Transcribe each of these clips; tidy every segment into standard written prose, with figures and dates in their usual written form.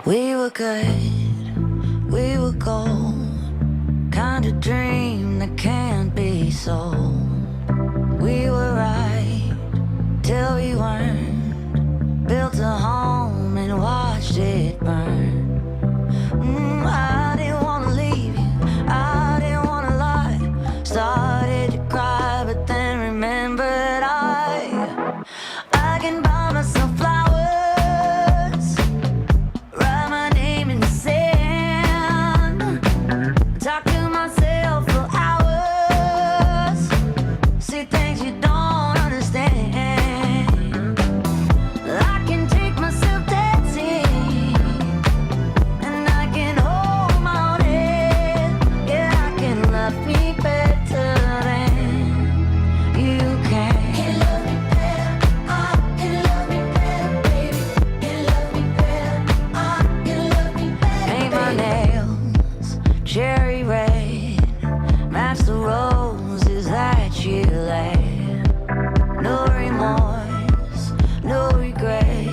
We were good, we were gold, kind of dream that can't be sold. We were right till we weren't, built a home and watched it burn. I didn't wanna leave you, I didn't wanna lie. Started to cry, but then remembered I can buy myself flowers, write my name in the sand, talk to myself for hours, see things you don't understand. I can take myself dancing, and I can hold my own head. Yeah, I can love me better than you can. Can love me better, I can love me better, baby. Can love me better, I can love me better. Paint my nails cherry red, match the roses that you laid. No remorse, no regret,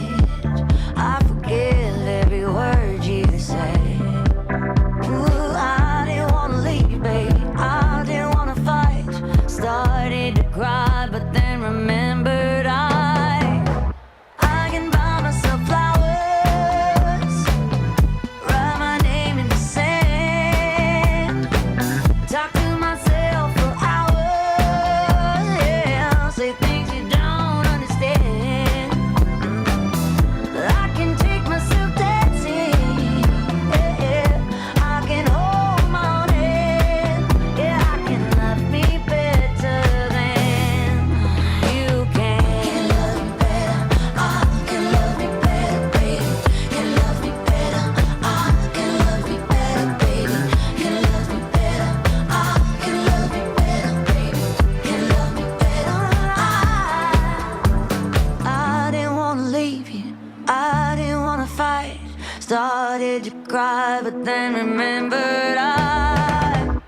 I forgive every word you say. Ooh, I didn't wanna leave, baby, I didn't wanna fight. Started to cry, but then remembered I can buy myself flowers, write my name in the sand, talk to myself for hours, yeah, say things you don't understand. I can take myself dancing, yeah, I can hold my own hand, yeah, I can love me better than you can. Can love me better, I can love me better, baby. Can love me better, I can love me better, baby. Can love me better, I can love me better, baby. Can love me better, I didn't wanna leave you, I didn't wanna fight. Started to cry, but then remembered I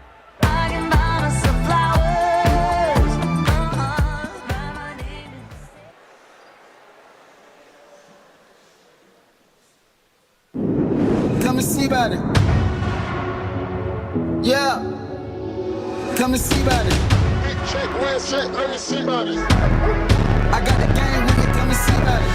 can buy myself flowers, write my name in the sand. Come and see about it. Yeah. Come and see about it. Check, where's check, let me see about it. I got the game with me. Come and see about it.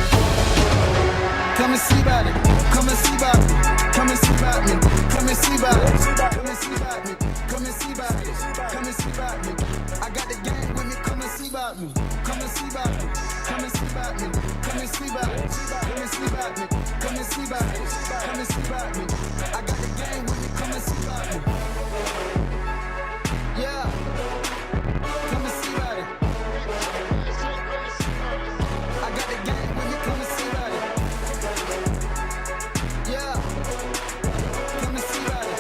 Come and see about it. Come and see about me. Come and see about me. Come and see about it. Come and see about me. Come and see about it. Come and see about me. I got the game with me. Come and see about me. Come and see about me. Come and see about me. Come and see about it. Come and see about me. Come and see about it. Come and see about me. I got the game with me. Come and see about me. Yeah. Come and see about it. I got the game with me. Come and see about it. Yeah. Come and see about it.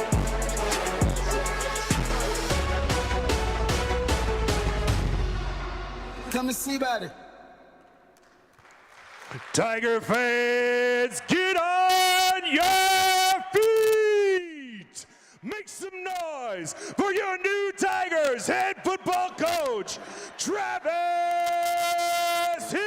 Come and see about it. Tiger fans, get on your feet! Make some noise for your new Tigers head football coach, Travis Hill!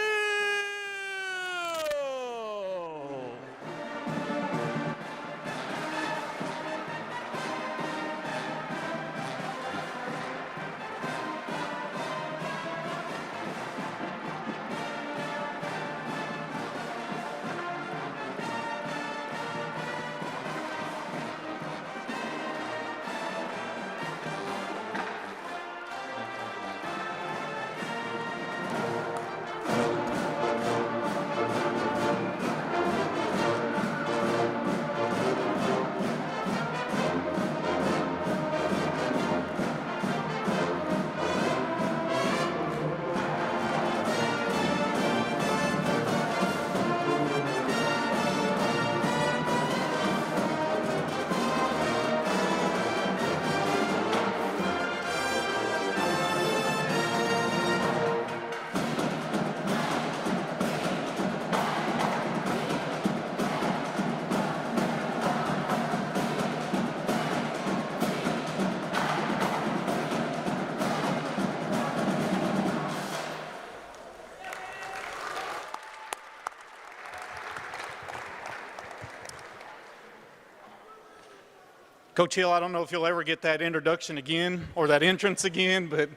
Coach Hill, I don't know if you'll ever get that introduction again or that entrance again, but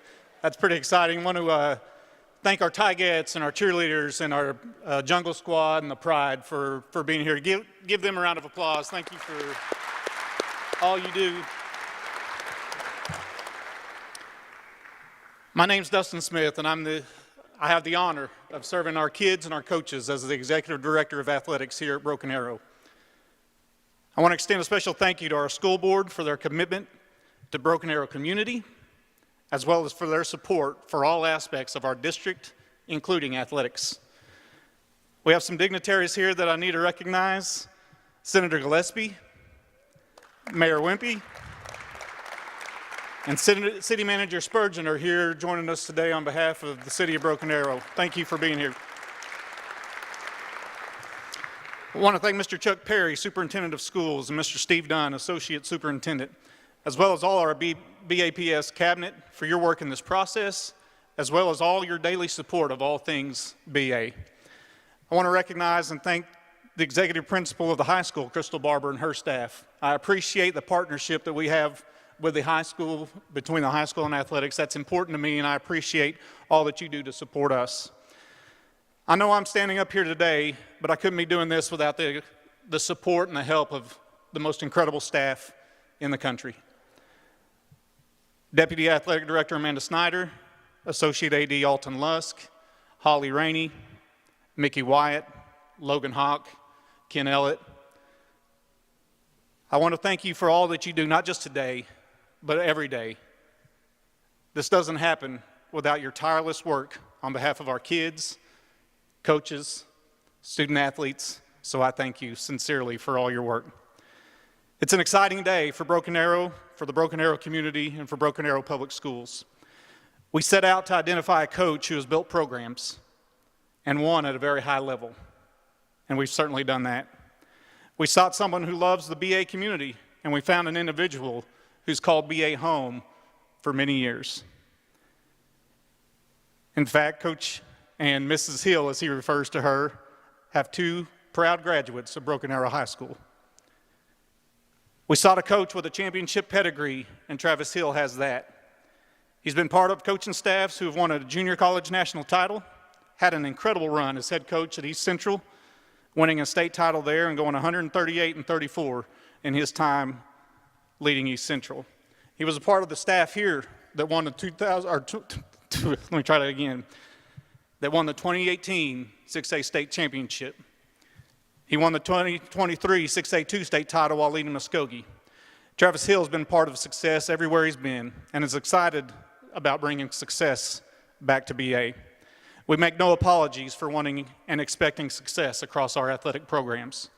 that's pretty exciting. I want to thank our Tigets and our cheerleaders and our Jungle Squad and the Pride for being here. Give them a round of applause. Thank you for all you do. My name's Dustin Smith, and I have the honor of serving our kids and our coaches as the Executive Director of Athletics here at Broken Arrow. I want to extend a special thank you to our school board for their commitment to Broken Arrow community, as well as for their support for all aspects of our district, including athletics. We have some dignitaries here that I need to recognize. Senator Gillespie, Mayor Wimpy, and City Manager Spurgeon are here joining us today on behalf of the City of Broken Arrow. Thank you for being here. I want to thank Mr. Chuck Perry, Superintendent of Schools, and Mr. Steve Dunn, Associate Superintendent, as well as all our BAPS cabinet for your work in this process, as well as all your daily support of all things BA. I want to recognize and thank the Executive Principal of the high school, Crystal Barber, and her staff. I appreciate the partnership that we have with the high school, between the high school and athletics. That's important to me, and I appreciate all that you do to support us. I know I'm standing up here today, but I couldn't be doing this without the support and the help of the most incredible staff in the country. Deputy Athletic Director Amanda Snyder, Associate AD Alton Lusk, Holly Rainey, Mickey Wyatt, Logan Hawk, Ken Ellett. I want to thank you for all that you do, not just today, but every day. This doesn't happen without your tireless work on behalf of our kids, coaches, student athletes, so I thank you sincerely for all your work. It's an exciting day for Broken Arrow, for the Broken Arrow community, and for Broken Arrow Public Schools. We set out to identify a coach who has built programs and won at a very high level, and we've certainly done that. We sought someone who loves the BA community, and we found an individual who's called BA home for many years. In fact, Coach and Mrs. Hill, as he refers to her, have two proud graduates of Broken Arrow High School. We sought a coach with a championship pedigree, and Travis Hill has that. He's been part of coaching staffs who have won a junior college national title, had an incredible run as head coach at East Central, winning a state title there and going 138-34 in his time leading East Central. He was a part of the staff here that won the 2018 6A state championship. He won the 2023 6A2 state title while leading Muskogee. Travis Hill has been part of success everywhere he's been and is excited about bringing success back to BA. We make no apologies for wanting and expecting success across our athletic programs.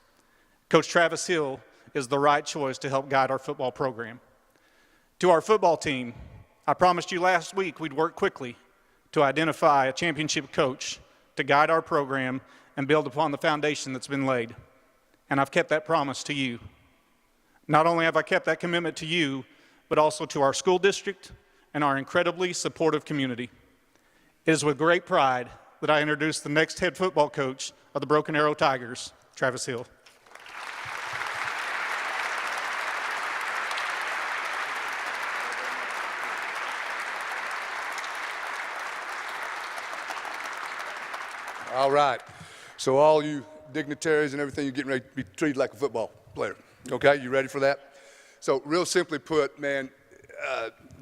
Coach Travis Hill is the right choice to help guide our football program. To our football team, I promised you last week we'd work quickly to identify a championship coach to guide our program and build upon the foundation that's been laid. And I've kept that promise to you. Not only have I kept that commitment to you, but also to our school district and our incredibly supportive community. It is with great pride that I introduce the next head football coach of the Broken Arrow Tigers, Travis Hill. All right. So all you dignitaries and everything, you're getting ready to be treated like a football player. Okay, you ready for that? So real simply put, man,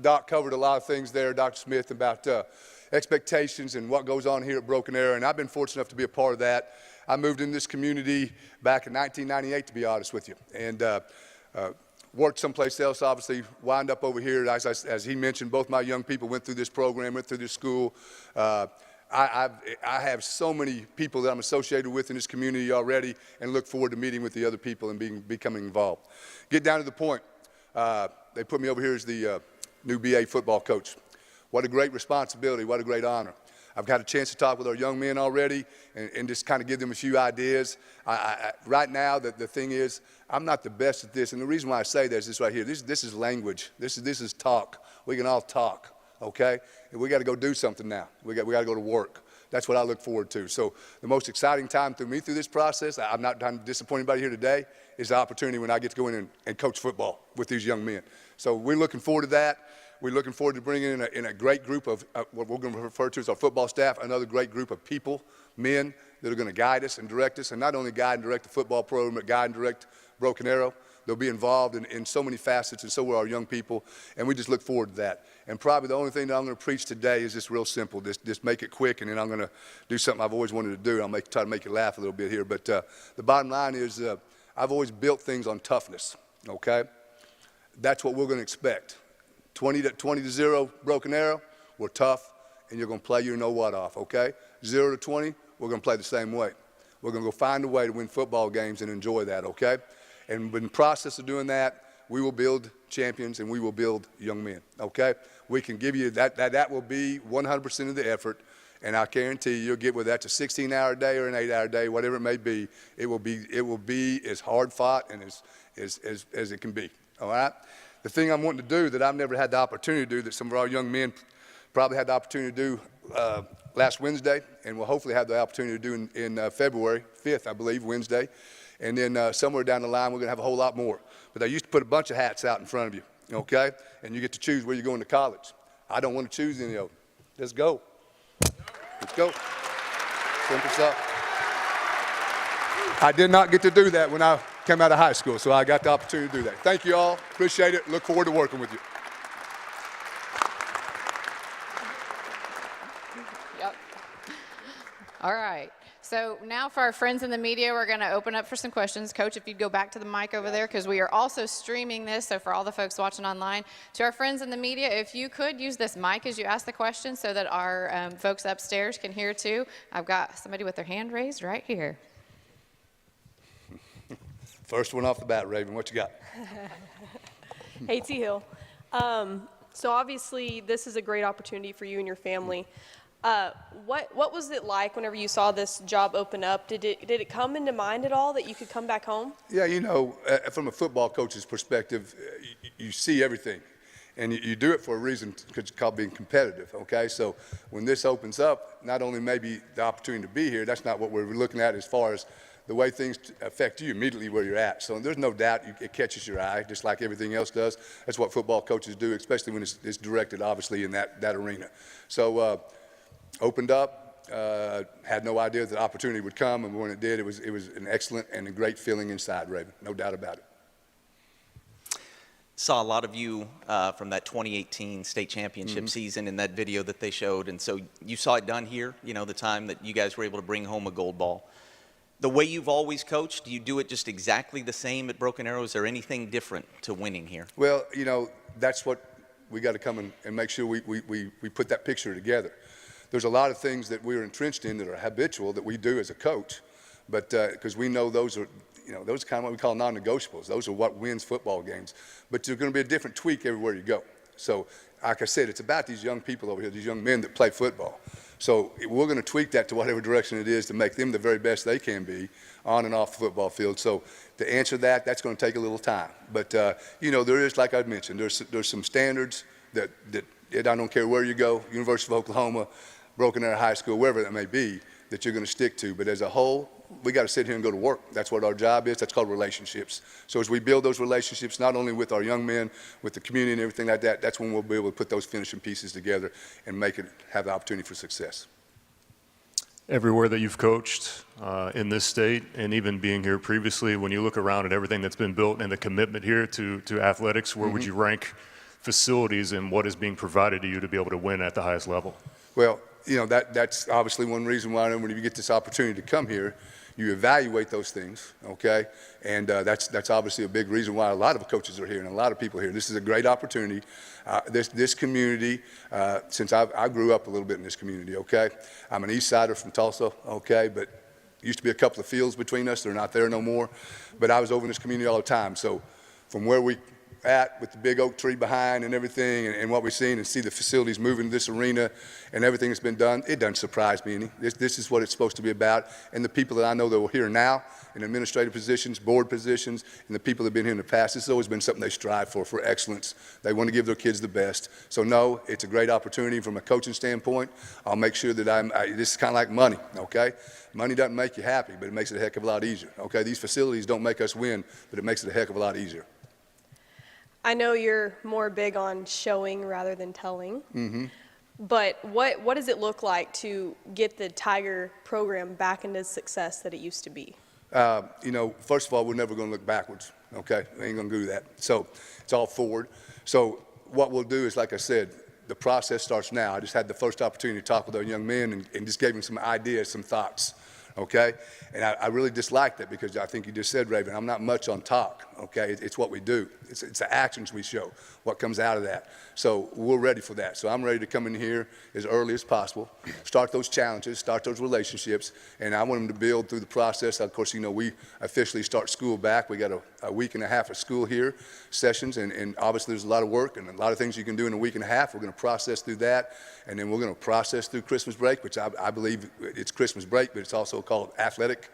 Doc covered a lot of things there, Dr. Smith, about expectations and what goes on here at Broken Arrow, and I've been fortunate enough to be a part of that. I moved in this community back in 1998, to be honest with you, and worked someplace else, obviously, wind up over here. As he mentioned, both my young people went through this program, went through this school. I have so many people that I'm associated with in this community already and look forward to meeting with the other people and becoming involved. Get down to the point. They put me over here as the new BA football coach. What a great responsibility, what a great honor. I've got a chance to talk with our young men already and just kind of give them a few ideas. Right now, the thing is, I'm not the best at this, and the reason why I say that is this right here. This is language. This is talk. We can all talk, okay? And we got to go do something now. We got to go to work. That's what I look forward to. So the most exciting time through this process, I'm not trying to disappoint anybody here today, is the opportunity when I get to go in and coach football with these young men. So we're looking forward to that. We're looking forward to bringing in a great group of what we're going to refer to as our football staff, another great group of people, men that are going to guide us and direct us, and not only guide and direct the football program, but guide and direct Broken Arrow. They'll be involved in so many facets, and so will our young people, and we just look forward to that. And probably the only thing that I'm going to preach today is just real simple. Just make it quick, and then I'm going to do something I've always wanted to do. I'll try to make you laugh a little bit here. But the bottom line is I've always built things on toughness, okay? That's what we're going to expect. 20 to 0 Broken Arrow, we're tough, and you're going to play your know-what off, okay? 0 to 20, we're going to play the same way. We're going to go find a way to win football games and enjoy that, okay? And in the process of doing that, we will build champions and we will build young men, okay? We can give you that will be 100% of the effort, and I guarantee you'll get whether that's a 16-hour day or an 8-hour day, whatever it may be, it will be as hard fought and as it can be, all right? The thing I'm wanting to do that I've never had the opportunity to do that some of our young men probably had the opportunity to do last Wednesday, and we'll hopefully have the opportunity to do in February 5th, I believe, Wednesday. And then somewhere down the line, we're going to have a whole lot more. But they used to put a bunch of hats out in front of you, okay? And you get to choose where you're going to college. I don't want to choose any of them. Let's go. Let's go. Simple stuff. I did not get to do that when I came out of high school, so I got the opportunity to do that. Thank you all. Appreciate it. Look forward to working with you. Yep. All right. So now for our friends in the media, we're going to open up for some questions. Coach, if you'd go back to the mic over there, because we are also streaming this, so for all the folks watching online. To our friends in the media, if you could use this mic as you ask the question so that our folks upstairs can hear too. I've got somebody with their hand raised right here. First one off the bat, Raven, what you got? Hey, T. Hill. So obviously, this is a great opportunity for you and your family. What was it like whenever you saw this job open up? Did it come into mind at all that you could come back home? Yeah, you know, from a football coach's perspective, you see everything. And you do it for a reason, because it's called being competitive, okay? So when this opens up, not only maybe the opportunity to be here, that's not what we're looking at as far as the way things affect you immediately where you're at. So there's no doubt it catches your eye, just like everything else does. That's what football coaches do, especially when it's directed, obviously, in that arena. So opened up, had no idea that the opportunity would come, and when it did, it was an excellent and a great feeling inside, Raven, no doubt about it. Saw a lot of you from that 2018 state championship season in that video that they showed, and so you saw it done here, you know, the time that you guys were able to bring home a gold ball. The way you've always coached, do you do it just exactly the same at Broken Arrow? Is there anything different to winning here? Well, you know, that's what we got to come and make sure we put that picture together. There's a lot of things that we're entrenched in that are habitual that we do as a coach, but because we know those are, you know, those are kind of what we call non-negotiables. Those are what wins football games. But there's going to be a different tweak everywhere you go. So, like I said, it's about these young people over here, these young men that play football. So we're going to tweak that to whatever direction it is to make them the very best they can be on and off the football field. So to answer that, that's going to take a little time. But, you know, there is, like I mentioned, there's some standards that I don't care where you go, University of Oklahoma, Broken Arrow High School, wherever that may be, that you're going to stick to. But as a whole, we got to sit here and go to work. That's what our job is. That's called relationships. So as we build those relationships, not only with our young men, with the community and everything like that, that's when we'll be able to put those finishing pieces together and make it have the opportunity for success. Everywhere that you've coached in this state, and even being here previously, when you look around at everything that's been built and the commitment here to athletics, where would you rank facilities and what is being provided to you to be able to win at the highest level? Well, you know, that's obviously one reason why when you get this opportunity to come here, you evaluate those things, okay? And that's obviously a big reason why a lot of coaches are here and a lot of people are here. This is a great opportunity. This community, since I grew up a little bit in this community, okay? I'm an East Sider from Tulsa, okay? But used to be a couple of fields between us. They're not there no more. But I was over in this community all the time. So from where we at with the big oak tree behind and everything and what we've seen and see the facilities moving to this arena and everything that's been done, it doesn't surprise me any. This is what it's supposed to be about. And the people that I know that are here now in administrative positions, board positions, and the people that have been here in the past, this has always been something they strive for excellence. They want to give their kids the best. So no, it's a great opportunity from a coaching standpoint. I'll make sure that this is kind of like money, okay? Money doesn't make you happy, but it makes it a heck of a lot easier, okay? These facilities don't make us win, but it makes it a heck of a lot easier. I know you're more big on showing rather than telling. Mm-hmm. But what does it look like to get the Tiger program back into the success that it used to be? You know, first of all, we're never going to look backwards, okay? We ain't going to do that. So it's all forward. So what we'll do is, like I said, the process starts now. I just had the first opportunity to talk with our young men and just gave them some ideas, some thoughts, okay? And I really disliked it because I think you just said, Raven, I'm not much on talk, okay? It's what we do. It's the actions we show, what comes out of that. So we're ready for that. So I'm ready to come in here as early as possible, start those challenges, start those relationships, and I want them to build through the process. Of course, you know, we officially start school back. We got a week and a half of school here, sessions, and obviously there's a lot of work and a lot of things you can do in a week and a half. We're going to process through that, and then we're going to process through Christmas break, which I believe it's Christmas break, but it's also called athletic.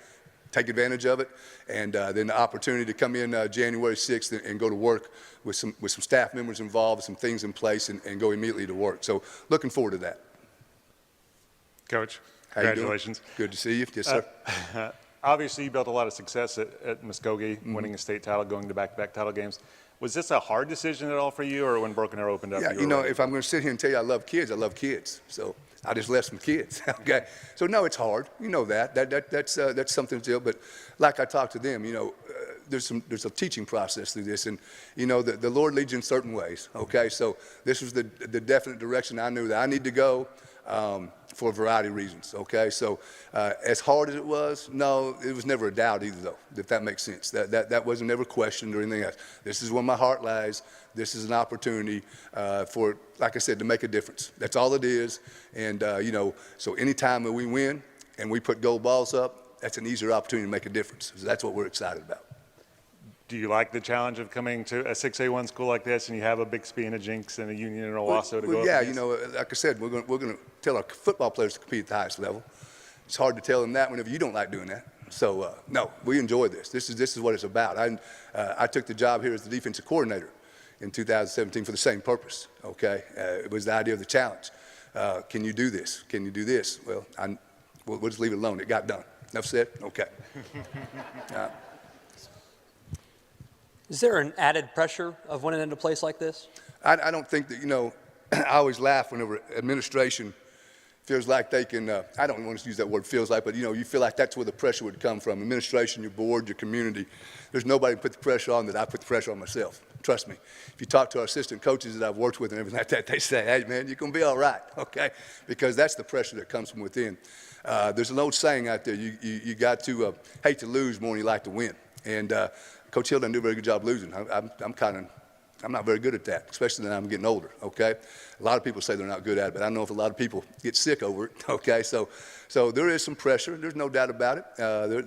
Take advantage of it, and then the opportunity to come in January 6th and go to work with some staff members involved, some things in place, and go immediately to work. So looking forward to that. Coach, How you doing? congratulations. Good to see you. Yes, sir. Obviously, you built a lot of success at Muskogee, winning a state title, going to back-to-back title games. Was this a hard decision at all for you, or when Broken Arrow opened up? Yeah, you know, if I'm going to sit here and tell you I love kids. So I just left some kids, okay? So no, it's hard. You know that. That's something still. But like I talked to them, you know, there's a teaching process through this, and you know the Lord leads you in certain ways, okay? So this was the definite direction I knew that I need to go. For a variety of reasons, okay? So as hard as it was, no, it was never a doubt either, though, if that makes sense. That wasn't never questioned or anything else. This is where my heart lies. This is an opportunity for, like I said, to make a difference. That's all it is. And, you know, so anytime that we win and we put gold balls up, that's an easier opportunity to make a difference. So that's what we're excited about. Do you like the challenge of coming to a 6A1 school like this, and you have a Bixby and a Jinx and a Union and a Owasso to go up Yeah, against? you know, like I said, we're going to tell our football players to compete at the highest level. It's hard to tell them that whenever you don't like doing that. So, no, we enjoy this. This is what it's about. I took the job here as the defensive coordinator in 2017 for the same purpose, okay? It was the idea of the challenge. Can you do this? Can you do this? Well, we'll just leave it alone. It got done. Enough said? Okay. Is there an added pressure of winning in a place like this? I don't think that, you know, I always laugh whenever administration feels like they can, I don't want to use that word feels like, but, you know, you feel like that's where the pressure would come from. Administration, your board, your community. There's nobody to put the pressure on that I put the pressure on myself. Trust me. If you talk to our assistant coaches that I've worked with and everything like that, they say, hey, man, you're going to be all right, okay? Because that's the pressure that comes from within. There's an old saying out there, you got to hate to lose more than you like to win. And Coach Hill doesn't do a very good job losing. I'm not very good at that, especially now I'm getting older, okay? A lot of people say they're not good at it, but I know if a lot of people get sick over it, okay? So there is some pressure. There's no doubt about it.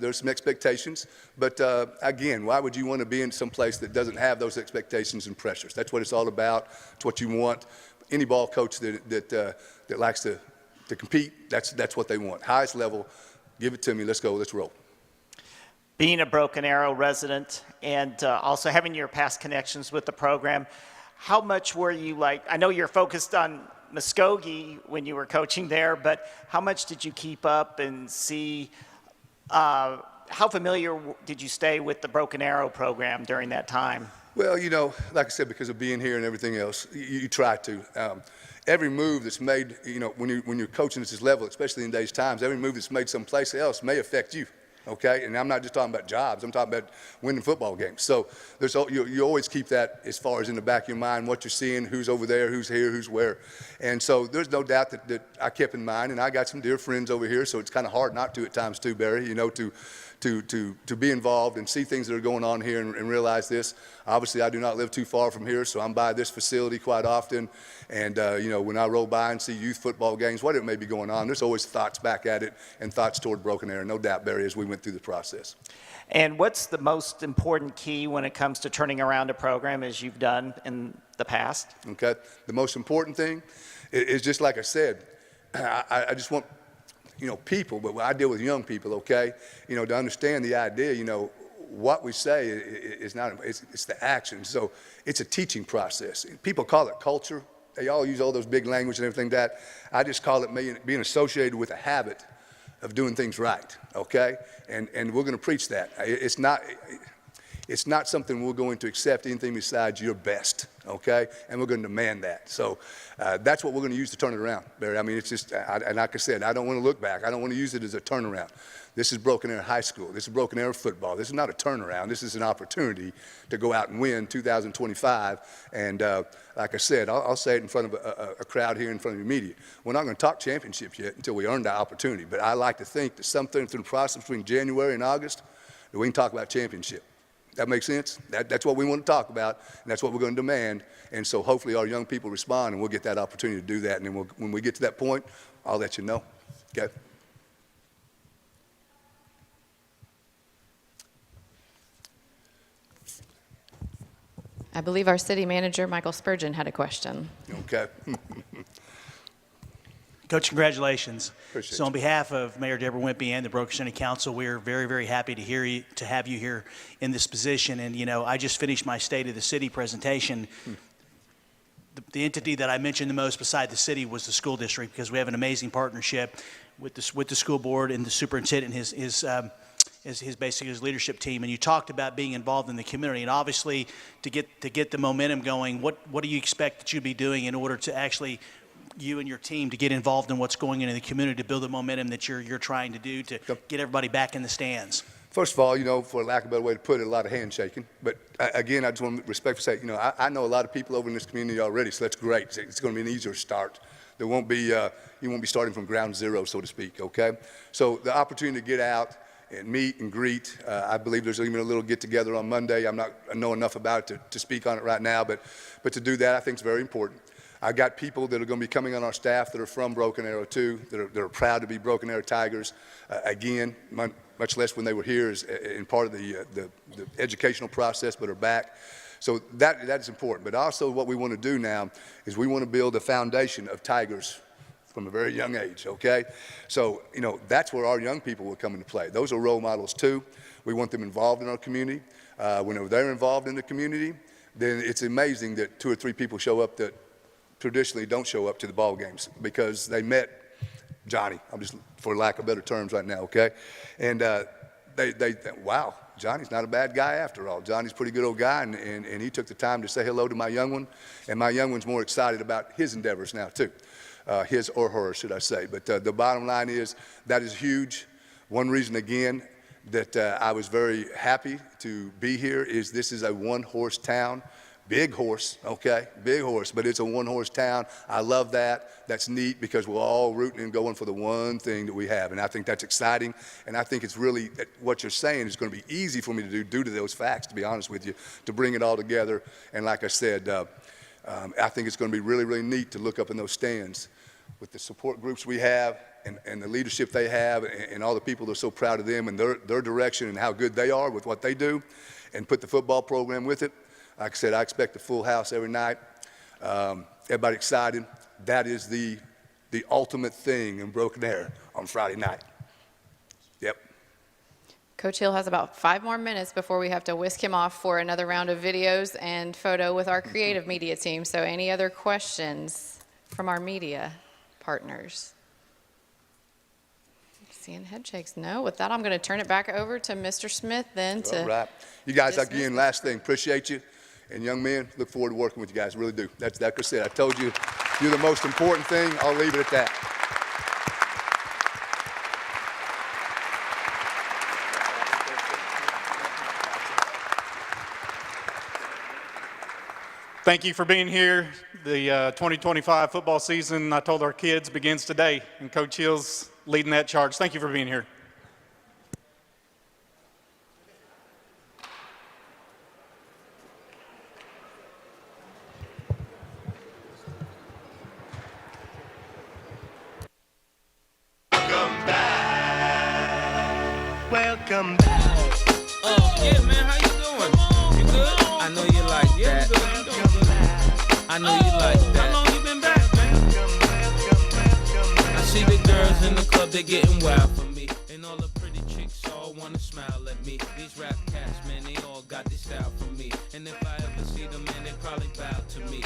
There's some expectations. But, again, why would you want to be in some place that doesn't have those expectations and pressures? That's what it's all about. It's what you want. Any ball coach that likes to compete, that's what they want. Highest level, give it to me. Let's go. Let's roll. Being a Broken Arrow resident and also having your past connections with the program, how much were you I know you're focused on Muskogee when you were coaching there, but how much did you keep up and see, how familiar did you stay with the Broken Arrow program during that time? Well, you know, like I said, because of being here and everything else, you try to. Every move that's made, you know, when you're coaching at this level, especially in today's times, every move that's made someplace else may affect you. Okay, and I'm not just talking about jobs. I'm talking about winning football games. So you always keep that as far as in the back of your mind, what you're seeing, who's over there, who's here, who's where. And so there's no doubt that I kept in mind, and I got some dear friends over here, so it's kind of hard not to at times too, Barry, you know, to to be involved and see things that are going on here and realize this. Obviously, I do not live too far from here, so I'm by this facility quite often. And, you know, when I roll by and see youth football games, whatever may be going on, there's always thoughts back at it and thoughts toward Broken Arrow, no doubt, Barry, as we went through the process. And what's the most important key when it comes to turning around a program as you've done in the past? Okay, the most important thing is just like I said, I just want, you know, people, but I deal with young people, okay, you know, to understand the idea, you know, what we say is not, it's the action. So it's a teaching process. People call it culture. They all use all those big language and everything that. I just call it being associated with a habit of doing things right, okay? And we're going to preach that. It's not something we're going to accept anything besides your best, okay? And we're going to demand that. So that's what we're going to use to turn it around, Barry. I mean, it's just, and like I said, I don't want to look back. I don't want to use it as a turnaround. This is Broken Arrow High School. This is Broken Arrow football. This is not a turnaround. This is an opportunity to go out and win 2025. And like I said, I'll say it in front of a crowd here in front of the media. We're not going to talk championships yet until we earn that opportunity. But I like to think that something through the process between January and August, that we can talk about championship. That makes sense? That's what we want to talk about, and that's what we're going to demand. And so hopefully our young people respond, and we'll get that opportunity to do that. And then when we get to that point, I'll let you know. Okay? I believe our city manager, Michael Spurgeon, had a question. Okay. Coach, congratulations. Appreciate So on you. behalf of Mayor Deborah Wimpy and the Broken City Council, we're very, very happy to have you here in this position. And, you know, I just finished my State of the City presentation. The entity that I mentioned the most beside the city was the school district, because we have an amazing partnership with the school board and the superintendent and his leadership team. And you talked about being involved in the community, and obviously to get the momentum going, what do you expect that you'd be doing in order to actually, you and your team, to get involved in what's going on in the community, to build the momentum that you're trying to do to get everybody back in the stands? First of all, you know, for lack of a better way to put it, a lot of handshaking. But again, I just want to respectfully say, you know, I know a lot of people over in this community already, so that's great. It's going to be an easier start. There won't be, you won't be starting from ground zero, so to speak, okay? So the opportunity to get out and meet and greet, I believe there's even a little get-together on Monday. I know enough about it to speak on it right now, but to do that, I think is very important. I got people that are going to be coming on our staff that are from Broken Arrow too, that are proud to be Broken Arrow Tigers. Again, much less when they were here as in part of the educational process, but are back. So that is important. But also what we want to do now is we want to build a foundation of Tigers from a very young age, okay? So, you know, that's where our young people will come into play. Those are role models too. We want them involved in our community. Whenever they're involved in the community, then it's amazing that 2 or 3 people show up that traditionally don't show up to the ball games because they met Johnny. I'm just, for lack of better terms right now, okay? And they think, wow, Johnny's not a bad guy after all. Johnny's a pretty good old guy, and he took the time to say hello to my young one, and my young one's more excited about his endeavors now too. His or her, should I say. But the bottom line is that is huge. One reason, again, that I was very happy to be here is this is a one-horse town. Big horse, okay, big horse, but it's a one-horse town. I love that. That's neat because we're all rooting and going for the one thing that we have, and I think that's exciting, and I think it's really, what you're saying is going to be easy for me to do due to those facts, to be honest with you, to bring it all together. And like I said, I think it's going to be really, really neat to look up in those stands with the support groups we have and the leadership they have and all the people that are so proud of them and their direction and how good they are with what they do, and put the football program with it. Like I said, I expect a full house every night. Everybody excited. That is the ultimate thing in Broken Arrow on Friday night. Yep. Coach Hill has about 5 more minutes before we have to whisk him off for another round of videos and photo with our creative media team. So any other questions from our media partners? Seeing head shakes. No. With that, I'm going to turn it back over to Mr. Smith then to. All right. You guys, again, last thing, appreciate you. And young men, look forward to working with you guys. Really do. That's like I said. I told you, you're the most important thing. I'll leave it at that. Thank you for being here. The 2025 football season, I told our kids, begins today, and Coach Hill's leading that charge. Thank you for being here. Welcome back. Yeah, man, how you doing? You good? I know you like that. I know you like that. How long you been back, man? I see the girls in the club, they getting wild for me. And all the pretty chicks all wanna smile at me. These rap cats, man, they all got this style from me. And if I ever see them, man, they probably bow to me.